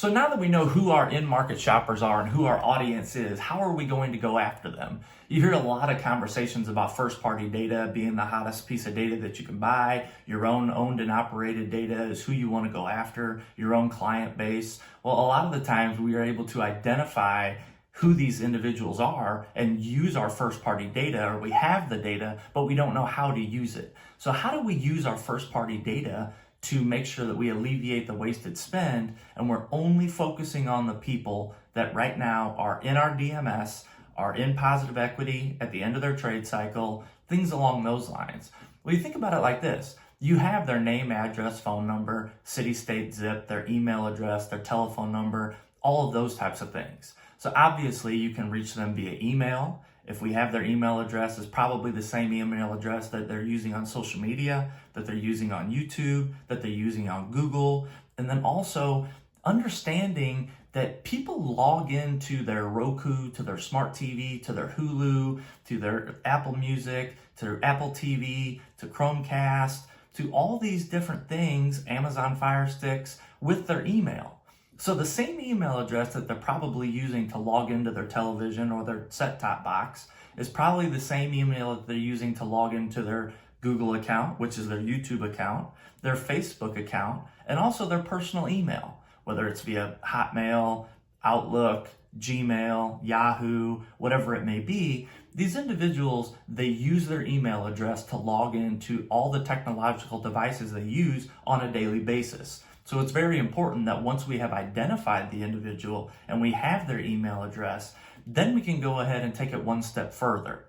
So now that we know who our in-market shoppers are and who our audience is, how are we going to go after them? You hear a lot of conversations about first-party data being the hottest piece of data that you can buy. Your own owned and operated data is who you want to go after, your own client base. Well, a lot of the times we are able to identify who these individuals are and use our first-party data, or we have the data, but we don't know how to use it. So how do we use our first-party data to make sure that we alleviate the wasted spend, and we're only focusing on the people that right now are in our DMS, are in positive equity at the end of their trade cycle, things along those lines? Well, you think about it like this. You have their name, address, phone number, city, state, zip, their email address, their telephone number, all of those types of things. So obviously you can reach them via email. If we have their email address, it's probably the same email address that they're using on social media, that they're using on YouTube, that they're using on Google. And then also understanding that people log into their Roku, to their smart TV, to their Hulu, to their Apple Music, to their Apple TV, to Chromecast, to all these different things, Amazon Fire Sticks, with their email. So the same email address that they're probably using to log into their television or their set-top box is probably the same email that they're using to log into their Google account, which is their YouTube account, their Facebook account, and also their personal email, whether it's via Hotmail, Outlook, Gmail, Yahoo, whatever it may be. These individuals, they use their email address to log into all the technological devices they use on a daily basis. So it's very important that once we have identified the individual and we have their email address, then we can go ahead and take it one step further.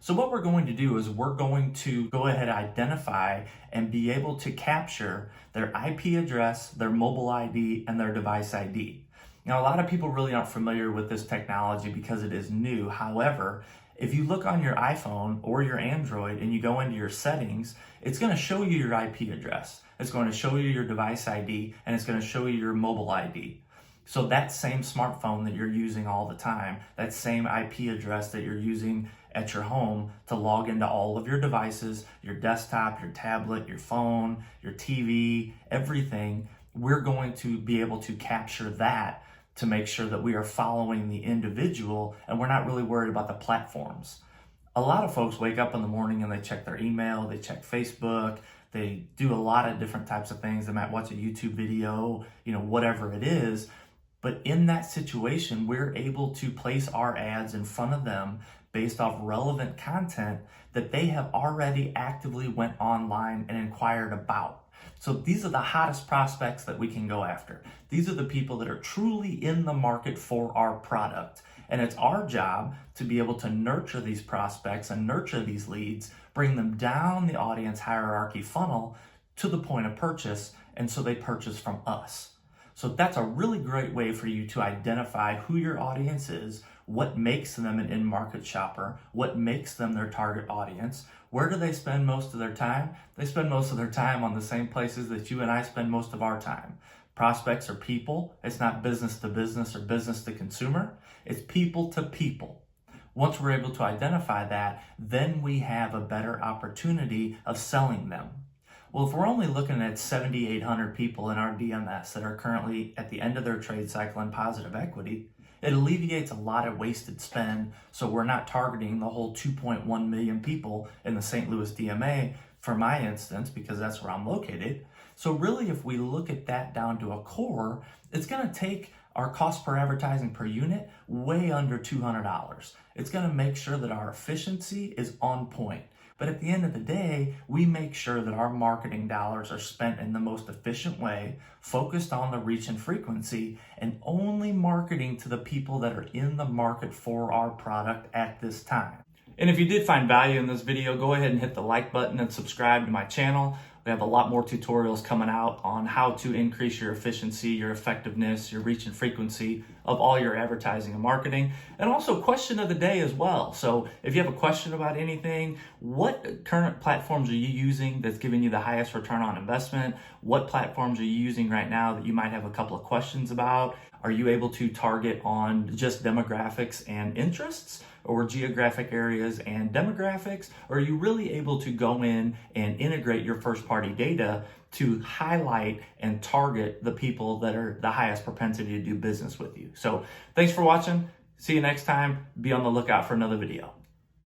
So what we're going to do is we're going to go ahead and identify and be able to capture their IP address, their mobile ID, and their device ID. Now, a lot of people really aren't familiar with this technology because it is new. However, if you look on your iPhone or your Android and you go into your settings, it's going to show you your IP address. It's going to show you your device ID, and it's going to show you your mobile ID. So that same smartphone that you're using all the time, that same IP address that you're using at your home to log into all of your devices, your desktop, your tablet, your phone, your TV, everything, we're going to be able to capture that to make sure that we are following the individual and we're not really worried about the platforms. A lot of folks wake up in the morning and they check their email, they check Facebook, they do a lot of different types of things. They might watch a YouTube video, whatever it is. But in that situation, we're able to place our ads in front of them based off relevant content that they have already actively went online and inquired about. So these are the hottest prospects that we can go after. These are the people that are truly in the market for our product. And it's our job to be able to nurture these prospects and nurture these leads, bring them down the audience hierarchy funnel to the point of purchase, and so they purchase from us. So that's a really great way for you to identify who your audience is, what makes them an in-market shopper, what makes them their target audience. Where do they spend most of their time? They spend most of their time on the same places that you and I spend most of our time. Prospects are people. It's not business to business or business to consumer. It's people to people. Once we're able to identify that, then we have a better opportunity of selling them. Well, if we're only looking at 7,800 people in our DMS that are currently at the end of their trade cycle in positive equity, it alleviates a lot of wasted spend, so we're not targeting the whole 2.1 million people in the St. Louis DMA for my instance, because that's where I'm located. So really, if we look at that down to a core, it's going to take our cost per advertising per unit way under $200. It's going to make sure that our efficiency is on point. But at the end of the day, we make sure that our marketing dollars are spent in the most efficient way, focused on the reach and frequency, and only marketing to the people that are in the market for our product at this time. And if you did find value in this video, go ahead and hit the like button and subscribe to my channel. We have a lot more tutorials coming out on how to increase your efficiency, your effectiveness, your reach and frequency of all your advertising and marketing, and also question of the day as well. So if you have a question about anything, what current platforms are you using that's giving you the highest return on investment? What platforms are you using right now that you might have a couple of questions about? Are you able to target on just demographics and interests, or geographic areas and demographics? Or are you really able to go in and integrate your first party data to highlight and target the people that are the highest propensity to do business with you. So thanks for watching. See you next time. Be on the lookout for another video.